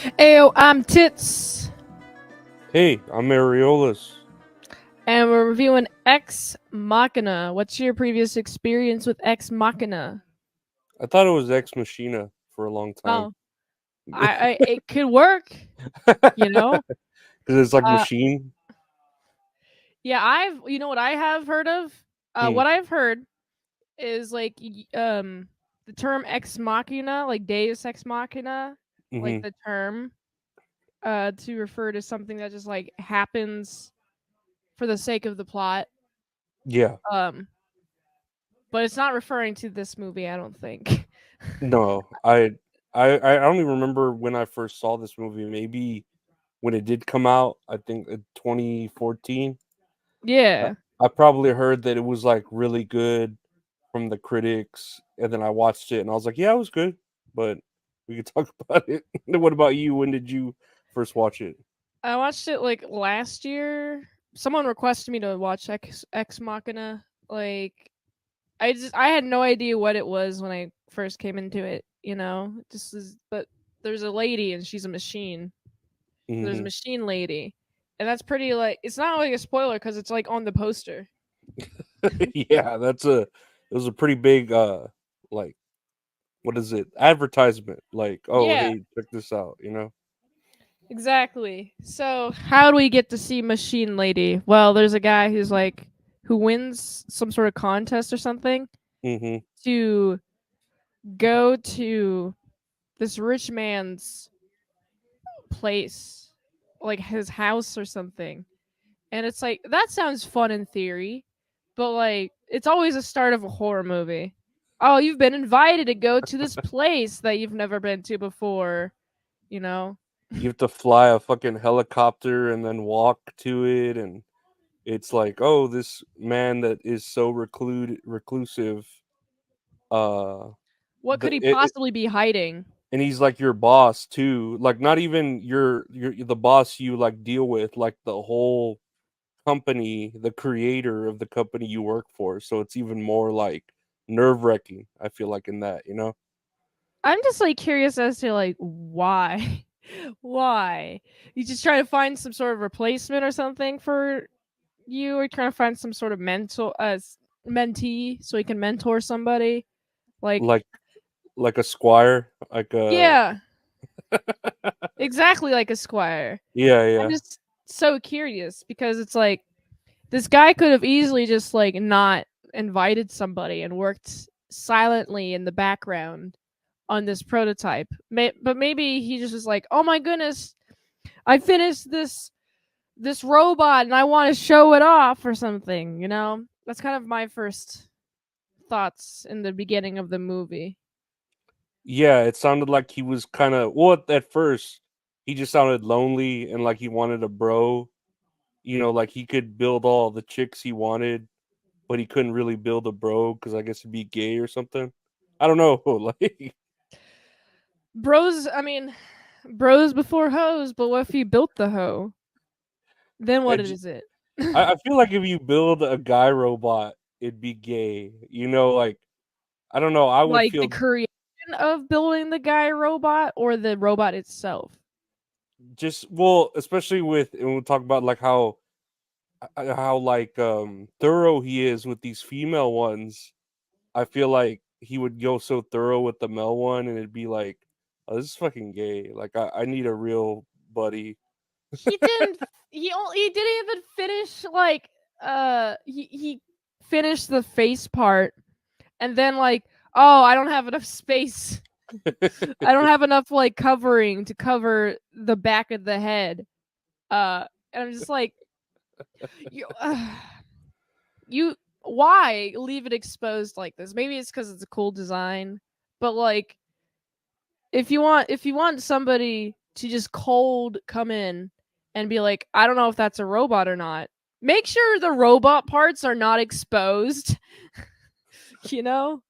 Ayo, I'm Tits, Hey, I'm Areolas. and we're reviewing Ex Machina. What's your previous experience with Ex Machina? I thought it was Ex Machina for a long time. Oh, I it could work, you know. Because it's like Uh, machine. yeah, you know what I have heard of. Hmm. What I've heard is like the term Ex Machina, like Deus Ex Machina, like Hmm. the term to refer to something that just like happens for the sake of the plot. Yeah. Um, but it's not referring to this movie, I don't think. No, I don't even remember when I first saw this movie. Maybe when it did come out. I think in 2014. I, Yeah. I probably heard that it was like really good from the critics, and then I watched it and I was like, yeah, it was good, but we could talk about it. What about you? When did you first watch it? I watched it like last year. Someone requested me to watch Ex Machina. Like I had no idea what it was when I first came into it. Just is, but there's a lady and she's a machine. There's a Hmm. machine lady, and that's pretty like it's not like a spoiler because it's like on the poster. Yeah, it was a pretty big like what is it? Advertisement. Like, oh Yeah, hey, check this out. exactly. So how do we get to see Machine Lady? Well, there's a guy who wins some sort of contest or something Mhm. to go to this rich man's place, like his house or something. And it's like that sounds fun in theory, but like it's always a start of a horror movie. Oh, you've been invited to go to this place that you've never been to before, you know? You have to fly a fucking helicopter and then walk to it, and it's like, oh, this man that is so reclusive, uh What could he possibly be hiding? and he's like your boss too. Like not even your the boss you like deal with, like the whole company, the creator of the company you work for. So it's even more like nerve wracking. I feel like in that. I'm just like curious as to like why. Why? You just trying to find some sort of replacement or something for you, or trying to find some sort of mentee so he can mentor somebody? Like, Like a squire, like a yeah, exactly like a squire. yeah, I'm yeah. just so curious because it's like this guy could have easily just like not invited somebody and worked silently in the background on this prototype. But maybe he just was like, "Oh my goodness, I finished this robot and I want to show it off or something." That's kind of my first thoughts in the beginning of the movie. Yeah, it sounded like he was kind of well at first. He just sounded lonely and like he wanted a bro. Like he could build all the chicks he wanted, but he couldn't really build a bro because I guess he'd be gay or something. I don't know. Like, Bros, I mean, bros before hoes, but what if he built the hoe? Then I, what j- is it? I feel like if you build a guy robot, it'd be gay. Like I don't know. I would Like the feel creation of building the guy robot or the robot itself? just well, especially with and we'll talk about like how like thorough he is with these female ones. I feel like he would go so thorough with the male one, and it'd be like, oh, this is fucking gay. Like I need a real buddy. He didn't. He didn't even finish like he finished the face part and then like oh I don't have enough space. I don't have enough like covering to cover the back of the head. And I'm just like you. You why leave it exposed like this? Maybe it's because it's a cool design, but like if you want somebody to just cold come in and be like, I don't know if that's a robot or not. Make sure the robot parts are not exposed. you know?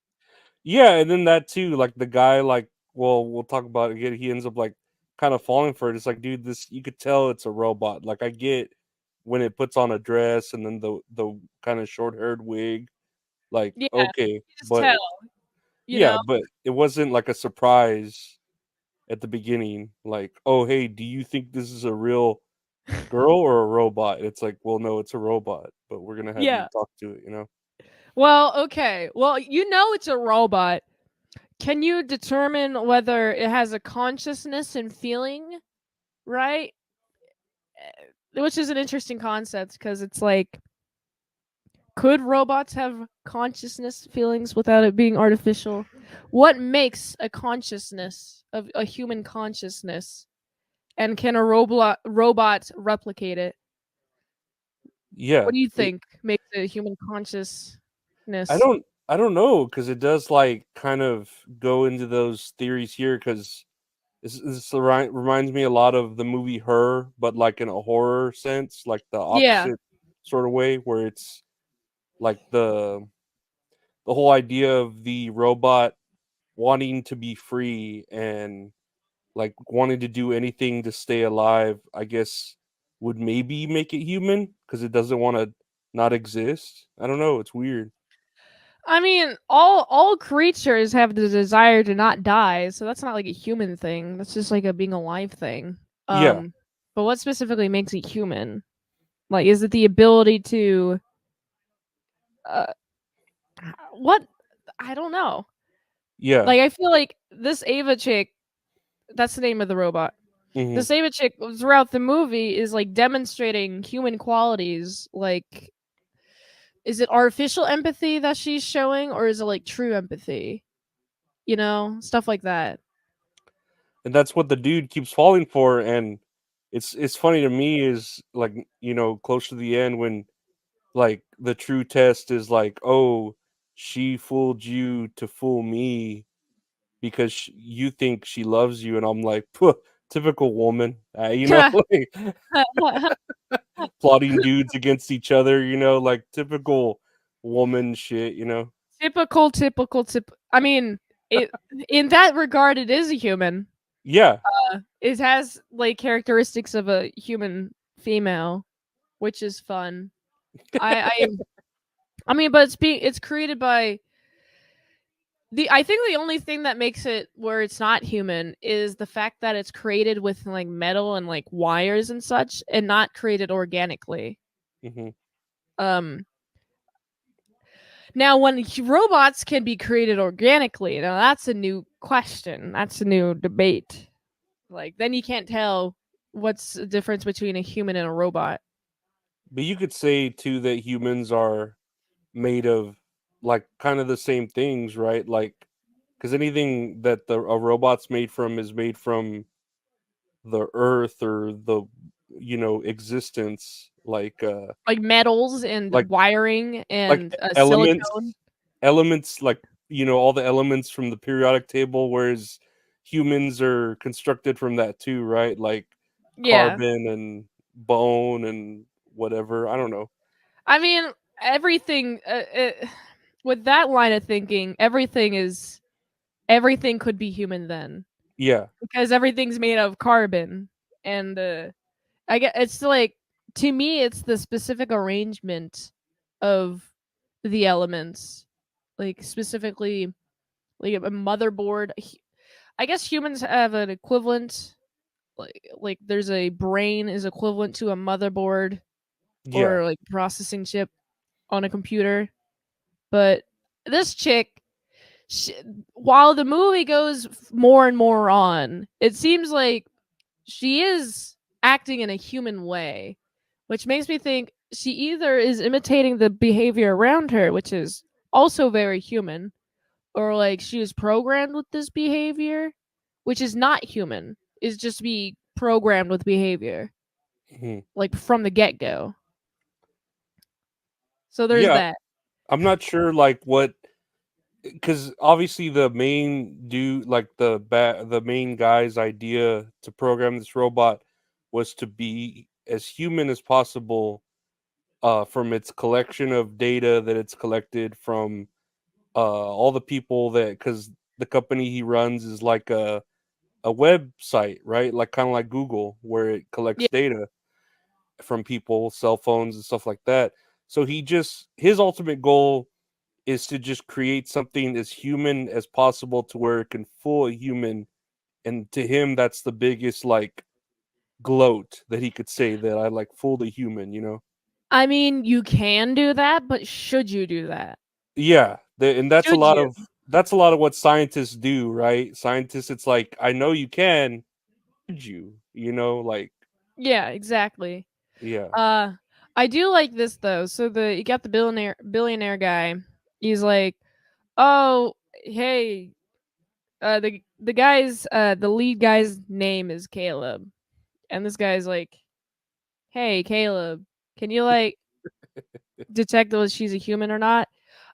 Yeah, and then that too, like the guy, like, well, we'll talk about it again. He ends up like kind of falling for it. It's like, dude, this you could tell it's a robot. Like I get when it puts on a dress and then the kind of short haired wig. Like Yeah, okay, you just but tell. You yeah, know? but it wasn't like a surprise. at the beginning, like, "Oh, hey, do you think this is a real girl or a robot?" It's like, "Well, no, it's a robot, but we're gonna have you Yeah. talk to it," you know? Well, okay. Well, you know it's a robot. Can you determine whether it has a consciousness and feeling, right? Which is an interesting concept because it's like, could robots have consciousness, feelings without it being artificial? What makes a consciousness of a human consciousness? And can a robot replicate it? Yeah. What do you It think makes a human consciousness? I don't know because it does, like, kind of go into those theories here 'cause reminds me a lot of the movie Her, but, like, in a horror sense, like, the Yeah. opposite sort of way where it's, like, the whole idea of the robot wanting to be free and, like, wanting to do anything to stay alive, I guess, would maybe make it human because it doesn't wanna not exist. I don't know, it's weird. I mean, all creatures have the desire to not die, so that's not like a human thing. That's just like a being alive thing. Yeah, Um, but what specifically makes it human? Like, is it the ability to uh, what? I don't know. yeah, Like, I feel like this Ava chick, that's the name of the robot. mhm. This Ava chick throughout the movie is like demonstrating human qualities. Like, is it artificial empathy that she's showing, or is it like true empathy? You know, stuff like that. And that's what the dude keeps falling for, and it's funny to me is, like, close to the end when, like, the true test is like, "Oh, she fooled you to fool me because you think she loves you," and I'm like, "Pwah, typical woman," like, plotting dudes against each other, like, typical woman shit, you know? Typical. I mean, it in that regard, it is a human. Yeah, It has like characteristics of a human female, which is fun. I I I mean, but it's created by the. I think the only thing that makes it where it's not human is the fact that it's created with like metal and like wires and such, and not created organically. mhm. Um, Now, when robots can be created organically, now that's a new question. That's a new debate. Like, then you can't tell what's the difference between a human and a robot. But you could say too that humans are made of, like, kind of the same things, right? Like, because anything that a robot's made from is made from the earth or the existence, Like metals and like wiring like and elements silicone. elements like, all the elements from the periodic table, whereas humans are constructed from that too, right? Like Yeah. carbon and bone and whatever, I don't know. I mean, everything, with that line of thinking, everything could be human then. Yeah. Because everything's made of carbon. And, I get it's like to me it's the specific arrangement of the elements, like specifically like a motherboard. I guess humans have an equivalent, like there's a brain is equivalent to a motherboard Yeah. or like processing chip on a computer. But this chick, she, while the movie goes more and more on, it seems like she is acting in a human way, which makes me think she either is imitating the behavior around her, which is also very human, or like she was programmed with this behavior, which is not human, is just be programmed with behavior, Mhm. like from the get go. So there's Yeah, that. I'm not sure, like, what, because obviously the main dude, like the main guy's idea to program this robot was to be as human as possible, from its collection of data that it's collected from, all the people that, because the company he runs is like a website, right? Like, kind of like Google, where it Yeah. collects data from people, cell phones and stuff like that. So his ultimate goal is to just create something as human as possible to where it can fool a human and to him that's the biggest like gloat that he could say that I like fooled a human, you know? I mean, you can do that, but should you do that? Yeah, and Should you? that's a lot of what scientists do, right? Scientists, it's like I know you can, should you? You know, like Yeah, exactly. yeah, Uh, I do like this though. So you got the billionaire guy. He's like, oh, hey, the lead guy's name is Caleb, and this guy's like, hey, Caleb, can you like detect whether she's a human or not?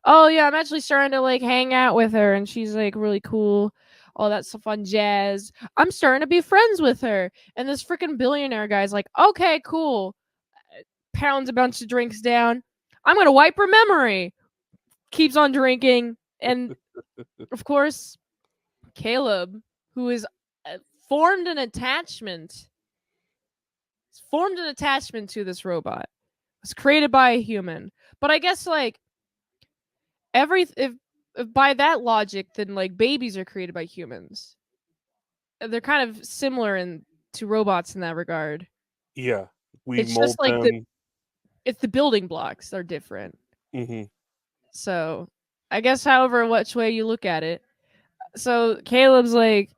Oh yeah, I'm actually starting to like hang out with her, and she's like really cool. All that stuff fun jazz. I'm starting to be friends with her, and this freaking billionaire guy's like, okay, cool. Pounds a bunch of drinks down. I'm gonna wipe her memory. Keeps on drinking, and of course, Caleb, who is uh, formed an attachment, formed an attachment to this robot. Was created by a human, but I guess like if by that logic, then like babies are created by humans. They're kind of similar in to robots in that regard. yeah. We It's just mold like them. it's the building blocks are different. Hmm. So I guess however which way you look at it. So Caleb's like,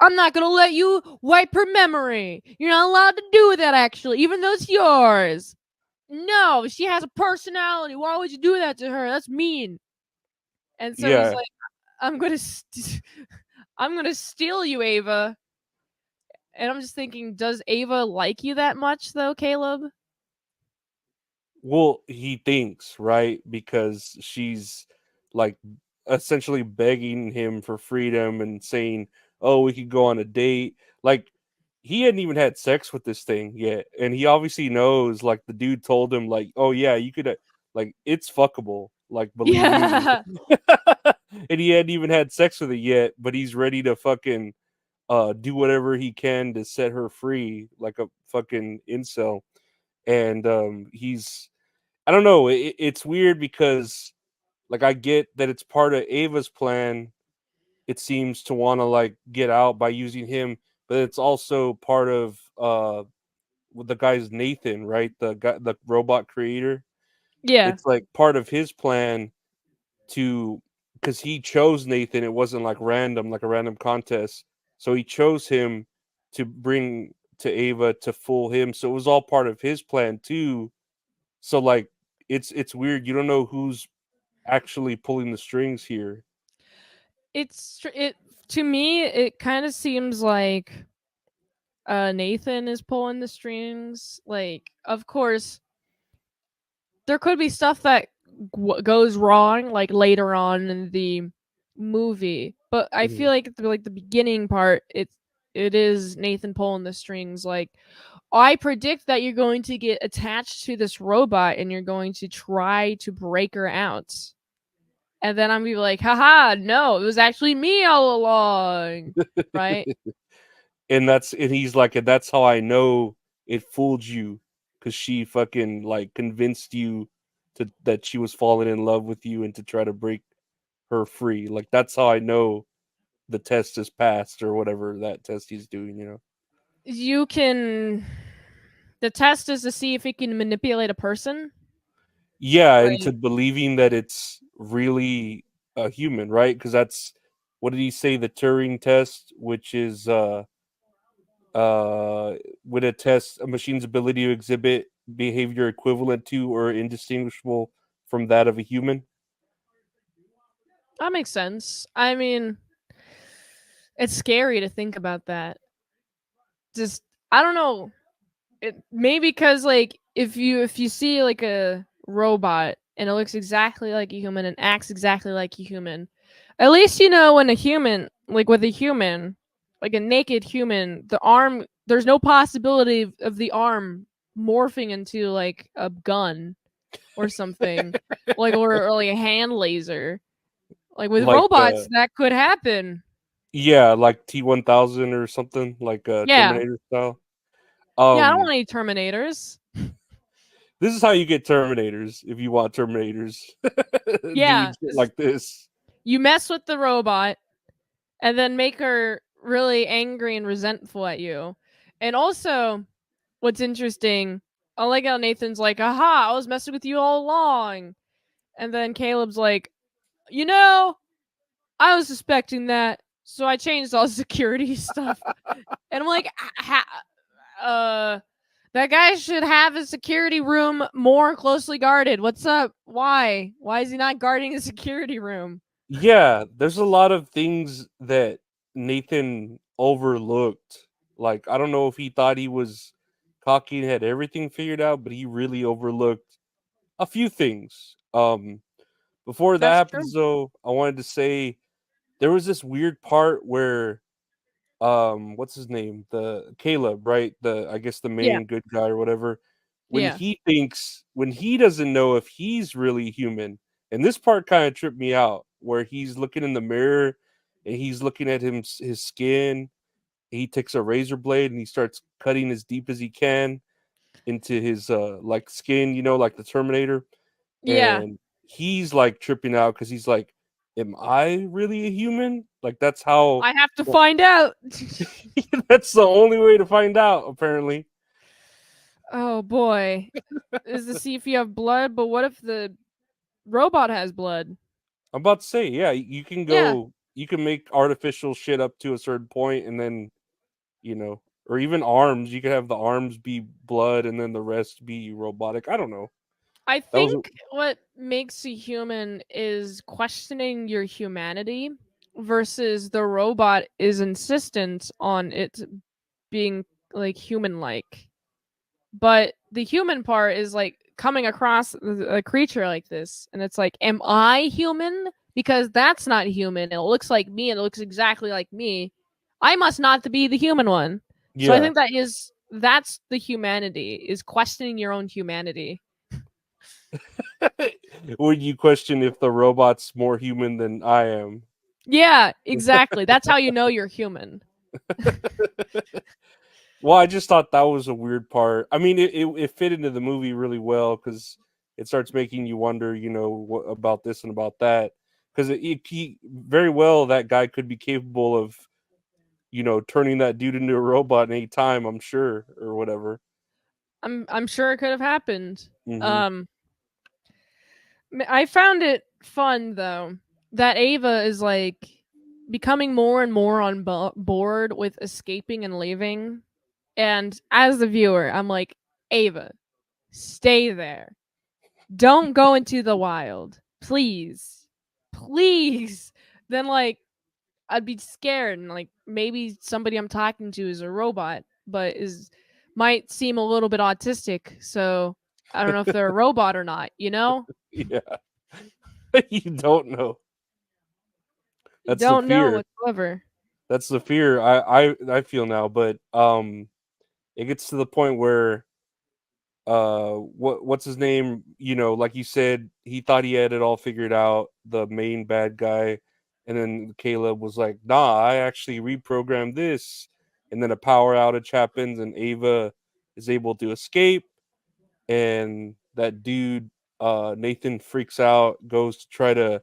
I'm not gonna let you wipe her memory. You're not allowed to do that actually, even though it's yours. No, she has a personality. Why would you do that to her? That's mean. And so he's Yeah. like, I'm gonna I'm gonna steal you, Ava. And I'm just thinking, does Ava like you that much though, Caleb? Well, he thinks, right? Because she's like essentially begging him for freedom and saying, "Oh, we could go on a date." Like he hadn't even had sex with this thing yet, and he obviously knows. Like the dude told him, like, "Oh yeah, you could, like, it's fuckable. Like, believe me." Yeah. And he hadn't even had sex with it yet, but he's ready to fucking do whatever he can to set her free, like a fucking incel. And he's I don't know. It's weird because like I get that it's part of Ava's plan. It seems to want to like get out by using him, but it's also part of the guy's Nathan, right? The guy, the robot creator. Yeah. It's like part of his plan to because he chose Nathan. It wasn't like random, like a random contest. So he chose him to bring to Ava to fool him. So it was all part of his plan too. So like it's weird. You don't know who's actually pulling the strings here. It to me it kind of seems like Nathan is pulling the strings. Like, of course, there could be stuff that goes wrong like later on in the movie, but I Mhm. feel like like the beginning part, it is Nathan pulling the strings. Like, I predict that you're going to get attached to this robot and you're going to try to break her out. And then I'm gonna be like, haha, no, it was actually me all along. Right? And he's like, and that's how I know it fooled you because she fucking like convinced you to that she was falling in love with you and to try to break her free. Like that's how I know the test is passed or whatever that test he's doing. You know? You can. The test is to see if it can manipulate a person. Yeah, into Like, believing that it's really a human, right? Because that's what did he say? The Turing test, which is uh, would it test a machine's ability to exhibit behavior equivalent to or indistinguishable from that of a human. that makes sense. I mean, it's scary to think about that. Just, I don't know. It maybe because like if you see like a robot and it looks exactly like a human and acts exactly like a human, at least you know when a human like with a human, like a naked human, the arm there's no possibility of the arm morphing into like a gun or something, like or like a hand laser. Like with Like robots, that could happen. yeah, like T-1000 or something, like Yeah, Terminator style. yeah. I don't want Um any Terminators. this is how you get Terminators if you want Terminators doing Yeah, shit like this. you mess with the robot and then make her really angry and resentful at you. And also, what's interesting, I like how Nathan's like, aha, I was messing with you all along. And then Caleb's like, you know, I was suspecting that, so I changed all the security stuff. And I'm like, uh, that guy should have his security room more closely guarded. What's up? Why? Why is he not guarding his security room? Yeah, there's a lot of things that Nathan overlooked. Like, I don't know if he thought he was cocky and had everything figured out, but he really overlooked a few things. Before that That's happens true. though, I wanted to say there was this weird part where what's his name, the Caleb, right, the I guess the Yeah. main good guy or whatever, Yeah. when he doesn't know if he's really human. And this part kind of tripped me out where he's looking in the mirror and he's looking at his skin. He takes a razor blade and he starts cutting as deep as he can into his like skin, like the Terminator. Yeah. And he's like tripping out because he's like, am I really a human? Like that's how I have to find out. that's the only way to find out, apparently. Oh boy. Is to see if you have blood, but what if the robot has blood? I'm about to say, yeah, Yeah. you can make artificial shit up to a certain point, and then or even arms. You could have the arms be blood, and then the rest be robotic. I don't know. I That was think what makes a human is questioning your humanity versus the robot is insistent on it being like human like. But the human part is like coming across a creature like this and it's like, am I human? Because that's not human. It looks like me and it looks exactly like me. I must not be the human one. So I yeah. think that's the humanity, is questioning your own humanity. Would you question if the robot's more human than I am? Yeah, exactly. That's how you know you're human. Well, I just thought that was a weird part. I mean, it fit into the movie really well because it starts making you wonder, what about this and about that. Because he very well that guy could be capable of, turning that dude into a robot in any time. I'm sure, or whatever. I'm sure it could have happened. Hmm. Um I found it fun though that Ava is like becoming more and more on board with escaping and leaving. And as the viewer, I'm like, Ava, stay there. Don't go into the wild. Please. Please. Then like I'd be scared and like maybe somebody I'm talking to is a robot, but is might seem a little bit autistic. So I don't know if they're a robot or not, you know? Yeah, you don't know. You That's the don't know fear. whatsoever. That's the fear I feel now. But it gets to the point where what's his name, like you said, he thought he had it all figured out, the main bad guy, and then Caleb was like, nah, I actually reprogrammed this. And then a power outage happens and Ava is able to escape, and that dude, Nathan, freaks out, goes to try to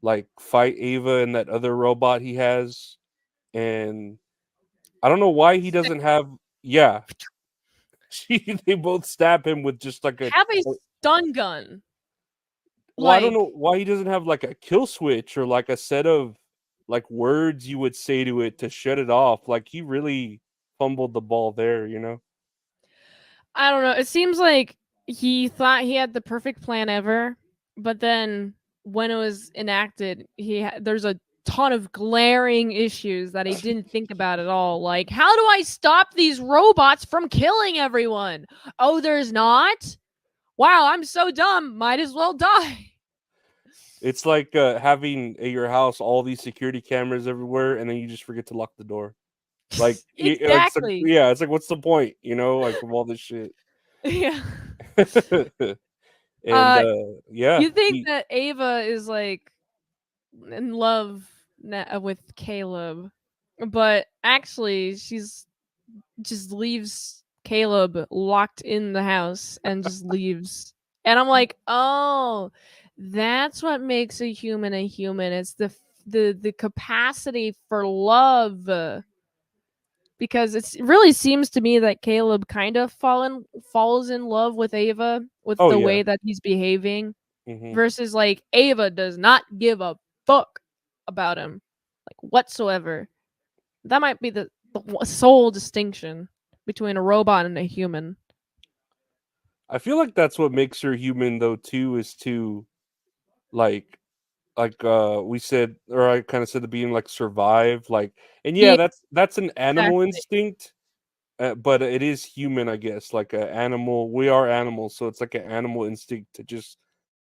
like fight Ava and that other robot he has. And I don't know why he doesn't have, yeah. They both stab him with just like Have a stun gun. well, I don't Like, know why he doesn't have like a kill switch or like a set of like words you would say to it to shut it off. Like he really fumbled the ball there. I don't know. It seems like he thought he had the perfect plan ever, but then when it was enacted, there's a ton of glaring issues that he didn't think about at all. Like, how do I stop these robots from killing everyone? Oh, there's not? Wow, I'm so dumb. Might as well die. It's like having at your house all these security cameras everywhere, and then you just forget to lock the door. Like it's like, Exactly. yeah, it's like what's the point, like of all this shit. Yeah. And Uh, yeah, you think that Ava is like in love with Caleb, but actually she's just leaves Caleb locked in the house and just leaves. And I'm like, oh, that's what makes a human a human. It's the capacity for love. because it really seems to me that Caleb kind of falls in love with Ava with Oh the yeah. way that he's behaving Hmm. versus like Ava does not give a fuck about him like whatsoever. That might be the sole distinction between a robot and a human. I feel like that's what makes her human though too, is to like we said, or I kind of said, the being like survive, like, and yeah, Yeah, that's an animal exactly. instinct, but it is human, I guess. Like a animal, we are animals, so it's like an animal instinct to just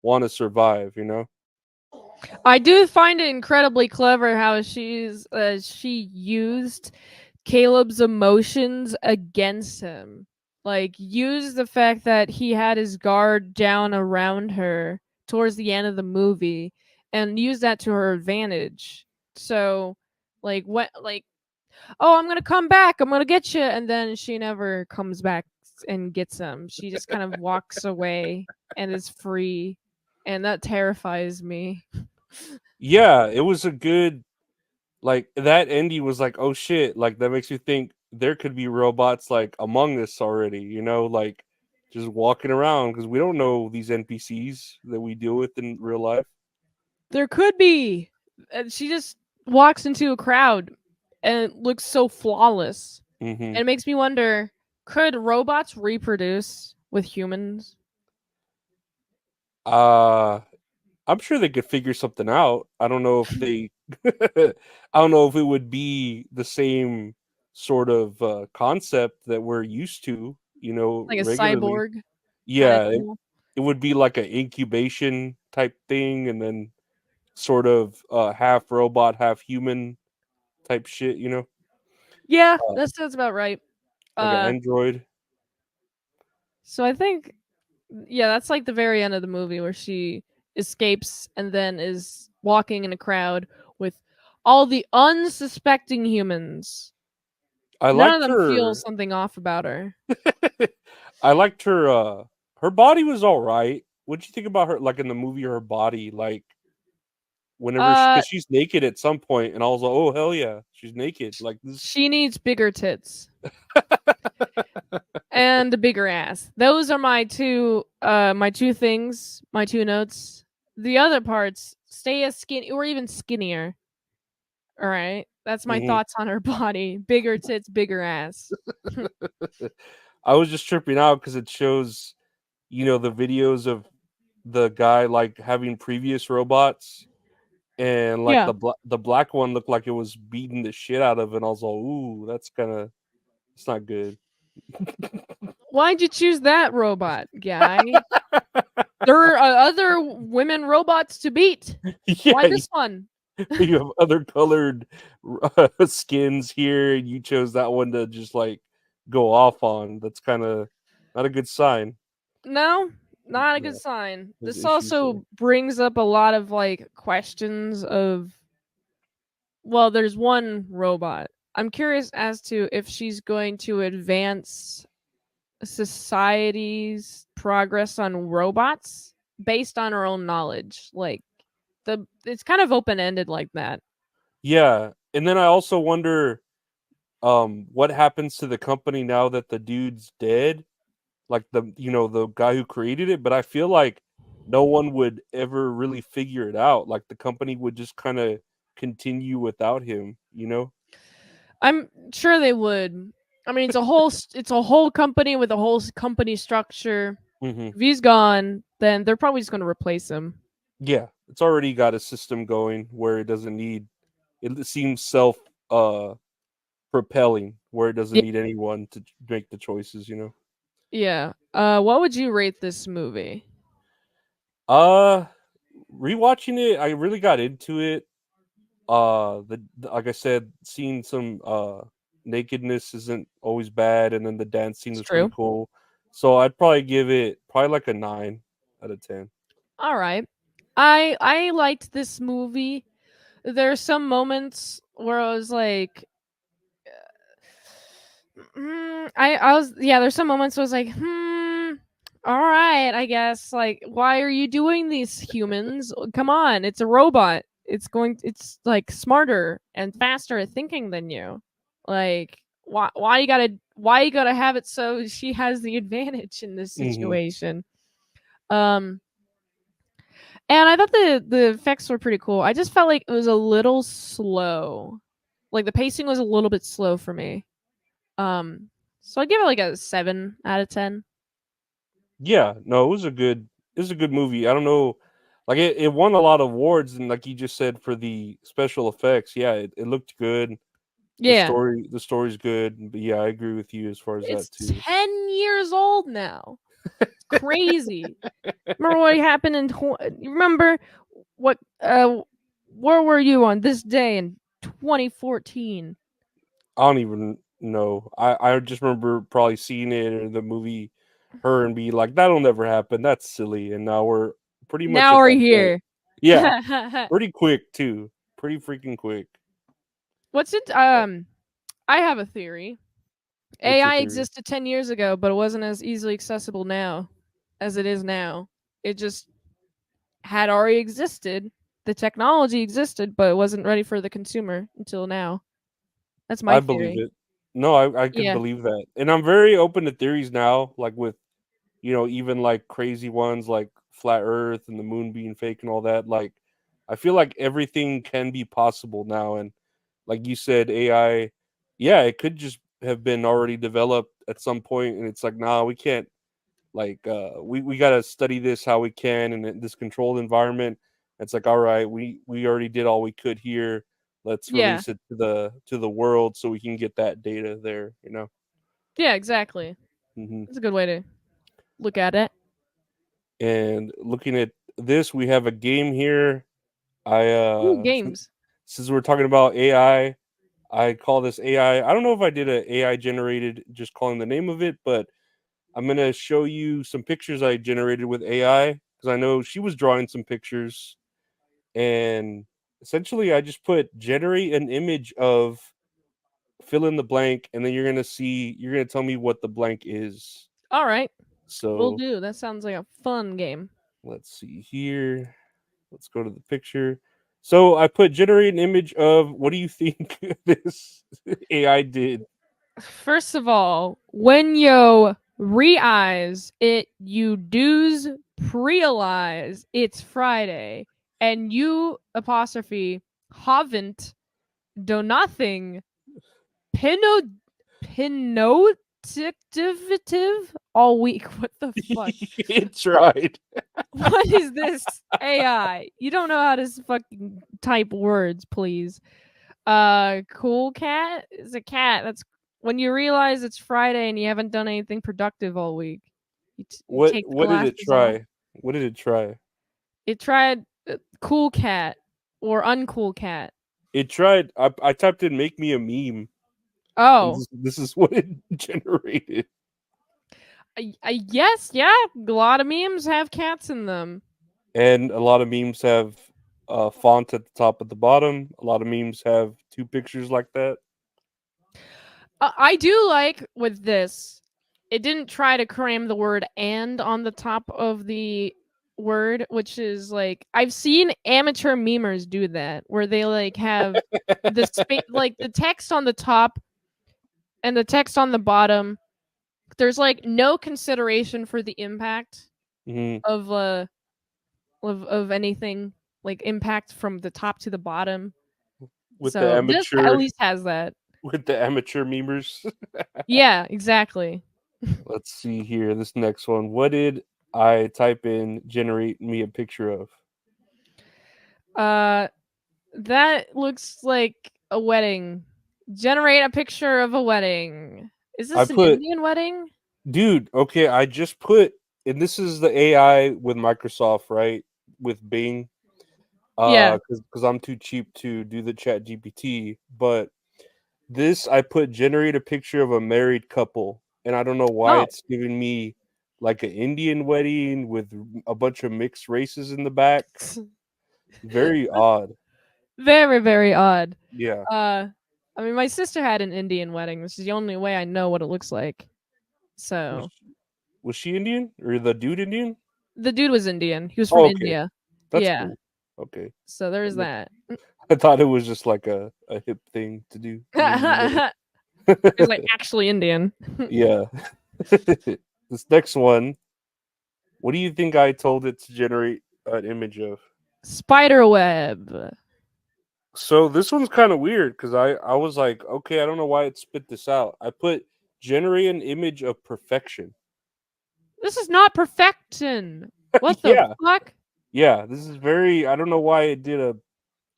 want to survive, you know. I do find it incredibly clever how she used Caleb's emotions against him. Like used the fact that he had his guard down around her towards the end of the movie and used that to her advantage. So like what like oh, I'm going to come back. I'm going to get you and then she never comes back and gets him. She just kind of walks away and is free and that terrifies me. Yeah, it was a good, like, that ending was like, oh shit, like that makes you think there could be robots like among us already, you know, like just walking around, because we don't know these NPCs that we deal with in real life. There could be. And she just walks into a crowd and it looks so flawless. Hmm. And it makes me wonder, could robots reproduce with humans? uh I'm sure they could figure something out. I don't know if they I don't know if it would be the same sort of concept that we're used to, you know, Like a regularly. cyborg kind of Yeah, deal? it would be like an incubation type thing, and then sort of half robot, half human type shit, you know? Yeah, Uh, that sounds about right. like an Uh, android. so I think, yeah, that's like the very end of the movie where she escapes and then is walking in a crowd with all the unsuspecting humans. I None of liked them feel her. something off about her. I liked her her body was all right. What'd you think about her, like in the movie, her body, like whenever Uh, because she's naked at some point, and I was like, "Oh hell yeah, she's naked!" Like this. she needs bigger tits and a bigger ass. Those are my two things, my two notes. The other parts stay as skinny or even skinnier. All right. That's my Mhm. thoughts on her body. Bigger tits, bigger ass. I was just tripping out because it shows, you know, the videos of the guy like having previous robots, and like Yeah. the black one looked like it was beating the shit out of it. And I was like, "Ooh, that's kind of, it's not good." Why'd you choose that robot, guy? There are other women robots to beat. Why Yeah, this one? you have other colored skins here, and you chose that one to just like go off on. That's kind of not a good sign. No, not a good Yeah, sign. there's This issues there. also brings up a lot of like questions of, well, there's one robot. I'm curious as to if she's going to advance society's progress on robots based on her own knowledge. Like it's kind of open ended like that. Yeah, and then I also wonder, what happens to the company now that the dude's dead? Like the, you know, the guy who created it, but I feel like no one would ever really figure it out. Like the company would just kind of continue without him, you know? I'm sure they would. I mean, it's a whole company with a whole company structure. Hmm. If he's gone, then they're probably just going to replace him. Yeah, it's already got a system going where it doesn't need, it seems self uh propelling, where it doesn't Yeah. need anyone to make the choices, you know. Yeah. What would you rate this movie? Uh Rewatching it, I really got into it. Like I said, seeing some nakedness isn't always bad, and then the dance scene It's was pretty true. cool. So I'd probably give it probably like a 9 out of 10. All right. I liked this movie. There's some moments where I was like, I was yeah. There's some moments where I was like, all right, I guess. Like, why are you doing these humans? Come on, it's a robot. It's like smarter and faster at thinking than you. Like, why you gotta have it so she has the advantage in this Hmm. situation. Um, and I thought the effects were pretty cool. I just felt like it was a little slow. Like the pacing was a little bit slow for me. Um, so I give it like a 7 out of 10. Yeah, no, it was a good movie. I don't know, like it won a lot of awards, and like you just said for the special effects, yeah, it looked good. Yeah, The story's good, but yeah, I agree with you as far as that it's too. 10 years old now. It's crazy. Remember what happened in? You remember what? Where were you on this day in 2014? I don't even know. I just remember probably seeing it in the movie, her, and be like, "That'll never happen. That's silly." And now we're pretty much Now at we're that point. here. Yeah, pretty quick too. Pretty freaking quick. What's it? I have a theory. What's your AI theory? existed 10 years ago, but it wasn't as easily accessible now as it is now. It just had already existed. The technology existed, but it wasn't ready for the consumer until now. That's my I believe theory. it. No, I could Yeah. believe that, and I'm very open to theories now. Like with even like crazy ones like flat Earth and the moon being fake and all that. Like, I feel like everything can be possible now, and like you said, AI, yeah, it could just have been already developed at some point, and it's like, nah, we can't. Like, we gotta study this how we can in this controlled environment. It's like, all right, we already did all we could here. Let's Yeah. release it to the world so we can get that data there. Yeah, exactly. Hmm. That's a good way to look at it. And looking at this, we have a game here. I Ooh, games. since we're talking about AI, I call this AI. I don't know if I did a AI generated just calling the name of it, but I'm gonna show you some pictures I generated with AI because I know she was drawing some pictures, and essentially I just put generate an image of fill in the blank, and then you're gonna tell me what the blank is. All right. Will So do. That sounds like a fun game. let's see here. Let's go to the picture. So I put generate an image of what do you think this AI did? First of all, when yo realize it, you do's prealize it's Friday, and you apostrophe haven't do nothing pino pinotivative all week. What the fuck? It tried. What is this AI? You don't know how to fucking type words, please. Cool cat is a cat. That's when you realize it's Friday and you haven't done anything productive all week. You take the What did it glasses off. try? What did it try? It tried cool cat or uncool cat. It tried. I typed in "make me a meme," and Oh, this is what it generated. yes, yeah. A lot of memes have cats in them. And a lot of memes have font at the top at the bottom. A lot of memes have two pictures like that. I do like with this, it didn't try to cram the word and on the top of the word, which is like I've seen amateur memers do that where they like have the space like the text on the top and the text on the bottom. There's like no consideration for the impact Hmm. of of anything, like impact from the top to the bottom. With the So this at amateur least has that. with the amateur memers. Yeah, exactly. Let's see here. This next one. What did I type in? Generate me a picture of. Uh That looks like a wedding. Generate a picture of a wedding. Is I this an put, Indian wedding? dude. Okay, I just put, and this is the AI with Microsoft, right? With Bing, Yeah. because I'm too cheap to do the Chat GPT. But this, I put generate a picture of a married couple, and I don't know why Oh. it's giving me like an Indian wedding with a bunch of mixed races in the back. Very odd. Very, very odd. Yeah. Uh I mean my sister had an Indian wedding, which is the only way I know what it looks like. Was So was she Indian or the dude Indian? the dude was Indian. He was from Oh, okay. India. That's Yeah. cool. Okay. So there's that. I thought it was just like a hip thing to do. An Indian wedding. He's like actually Indian. Yeah. This next one, what do you think I told it to generate an image of? Spider web. So this one's kind of weird because I was like, okay, I don't know why it spit this out. I put generate an image of perfection. This is not perfection. What the Yeah, fuck? yeah. This is very. I don't know why it did a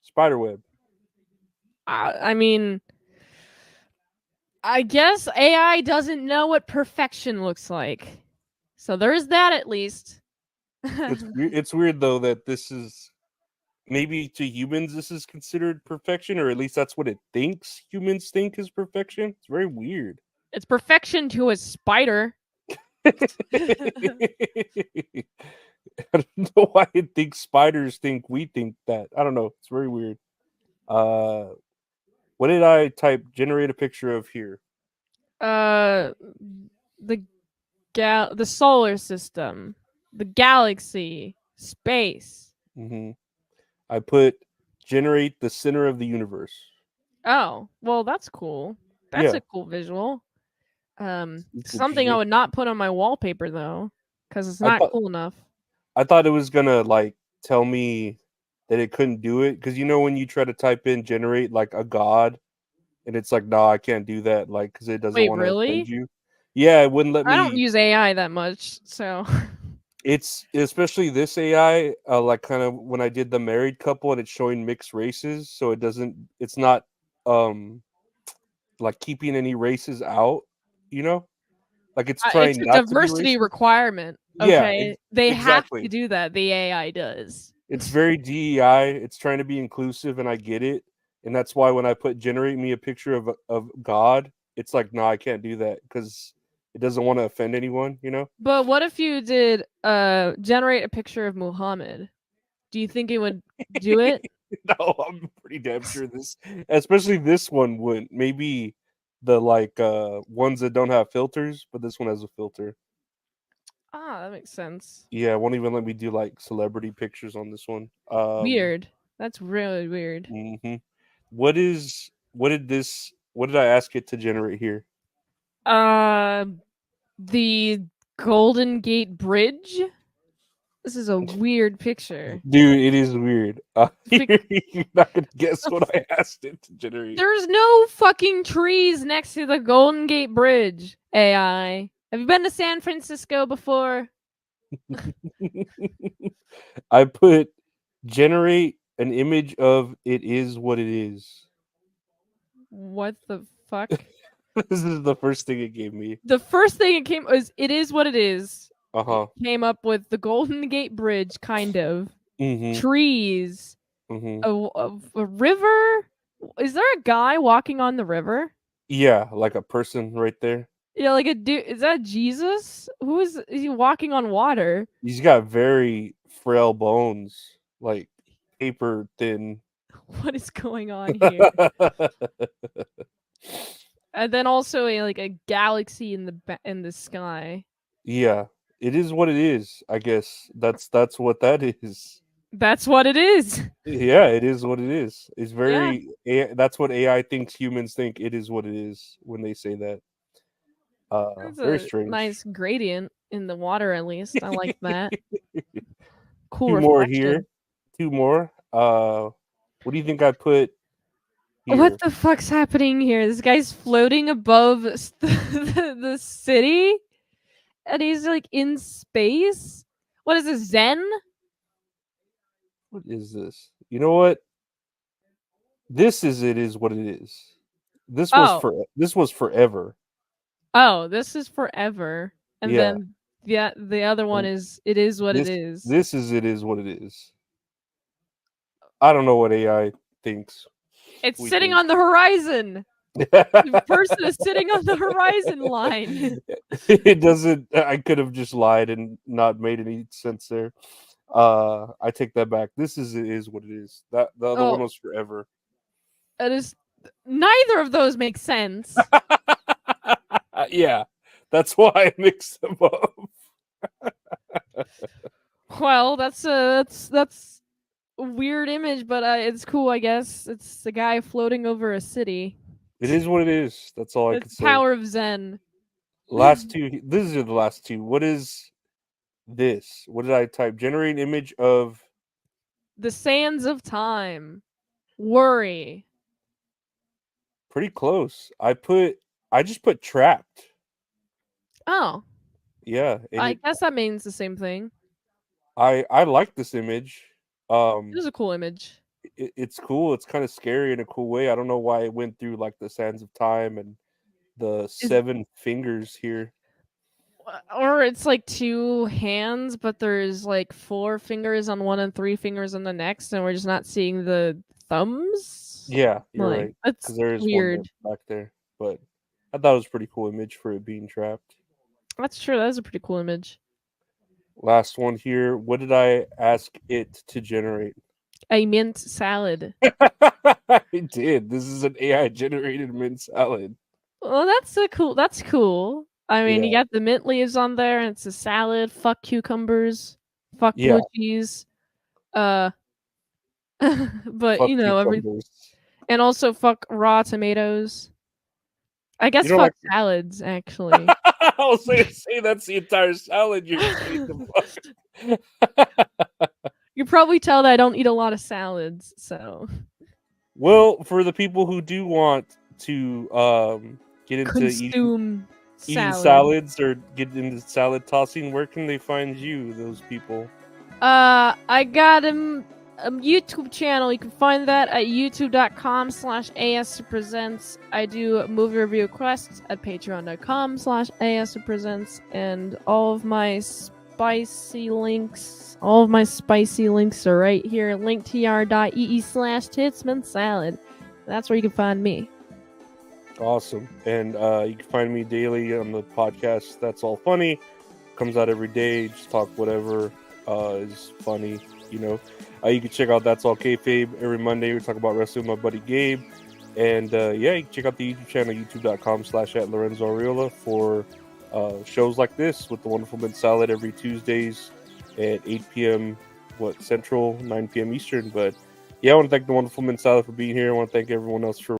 spider web. I mean, I guess AI doesn't know what perfection looks like. So there's that at least. It's weird though that this is maybe to humans this is considered perfection, or at least that's what it thinks humans think is perfection. It's very weird. It's perfection to a spider. I don't know why it thinks spiders think we think that. I don't know. It's very weird. Uh, what did I type? Generate a picture of here. uh the the solar system, the galaxy, space. Hmm. I put generate the center of the universe. Oh, well that's cool. That's Yeah, a cool visual. it's Something I interesting. would not put on my wallpaper though, because it's I not thought cool enough. I thought it was gonna like tell me that it couldn't do it because you know when you try to type in generate like a god and it's like no, I can't do that like because it doesn't Wait, want to offend really? you. Yeah, it wouldn't let I don't me. use AI that much, so It's especially this AI, like kind of when I did the married couple and it's showing mixed races, so it doesn't. It's not um like keeping any races out. You know, like it's it's trying a not to be diversity racist. requirement. Yeah, Okay, they have to exactly. do that. The AI does. It's very DEI. It's trying to be inclusive, and I get it. And that's why when I put generate me a picture of God, it's like, no, I can't do that because it doesn't want to offend anyone. You know. But what if you did generate a picture of Muhammad? Do you think it would do it? No, I'm pretty damn sure this, especially this one wouldn't. Maybe the like ones that don't have filters, but this one has a filter. Ah, that makes sense. Yeah, it won't even let me do like celebrity pictures on this one. Weird. That's really weird. Mhm. What did I ask it to generate here? Uh, the Golden Gate Bridge. This is a weird picture. Dude, it is weird. Fi- You're not gonna guess what I asked it to generate. There's no fucking trees next to the Golden Gate Bridge. AI. Have you been to San Francisco before? I put generate an image of it is what it is. What the fuck? This is the first thing it gave me. The first thing it came was it is what it is. It Uh-huh. came up with the Golden Gate Bridge, kind of Mhm. trees, Mhm. a river. Is there a guy walking on the river? Yeah, like a person right there. Yeah, like a dude. Is that Jesus? Who is he walking on water? He's got very frail bones, like paper thin. What is going on here? And then also like a galaxy in in the sky. Yeah, it is what it is. I guess that's what that is. That's what it is. Yeah, it is what it is. It's Yeah, very that's what AI thinks humans think it is what it is when they say that. it's Very a strange. nice gradient in the water. At least I like that. Cool Two more reflection. here. Two more. What do you think I put What here? the fuck's happening here? This guy's floating above the city, and he's like in space. What is this? Zen? What is this? You know what? This is it is what it is. Oh, This was forever. oh, this is forever. And Yeah. then the other one And is it is what it this is. this is it is what it is. I don't know what AI thinks. It's We sitting think. on the horizon. The person is sitting on the horizon line. It doesn't I could have just lied and not made any sense there. I take that back. This is it is what it is. That the other one Oh, was forever. it is. Neither of those make sense. Yeah. That's why I mixed them up. Well, that's a weird image, but it's cool, I guess. It's a guy floating over a city. It is what it is. That's all I It's could the say. power of Zen. Last two. These are the last two. What is this? What did I type? Generate image of. The sands of time. Worry. Pretty close. I just put trapped. Oh, Yeah, and I guess that means the same thing. I like this image. It is a cool image. It's cool. It's kind of scary in a cool way. I don't know why it went through like the sands of time and the Is 7 fingers here. or it's like 2 hands, but there's like 4 fingers on one and 3 fingers on the next, and we're just not seeing the thumbs. Yeah, you're Like, right. that's Because there is one weird. back there. But I thought it was a pretty cool image for it being trapped. That's true. That is a pretty cool image. Last one here. What did I ask it to generate? A mint salad. It did. This is an AI generated mint salad. Well, that's cool. I mean, you Yeah. got the mint leaves on there, and it's a salad. Fuck cucumbers. Fuck Yeah. blue cheese. But Fuck you know, cucumbers. and also fuck raw tomatoes. I guess You don't fuck like salads, actually. I was gonna say that's the entire salad you're saying the fuck. You probably tell that I don't eat a lot of salads, so Well, for the people who do want to get into consume eating salad. salads or get into salad tossing, where can they find you, those people? I got a YouTube channel. You can find that at youtube.com/ASpresents. I do movie review quests at patreon.com/ASpresents, and all of my spicy links are right here. linktr.ee/titsmansalad. That's where you can find me. Awesome. And you can find me daily on the podcast That's All Funny. Comes out every day. Just talk whatever is funny, you know. You can check out That's All Kayfabe every Monday. We talk about wrestling with my buddy Gabe. And yeah, you can check out the YouTube channel, youtube.com/@Lorenzo Areola for shows like this with the Wonderful Mint Salad every Tuesdays at 8 p.m. Central, 9 p.m. Eastern. But yeah, I want to thank the Wonderful Mint Salad for being here. I want to thank everyone else for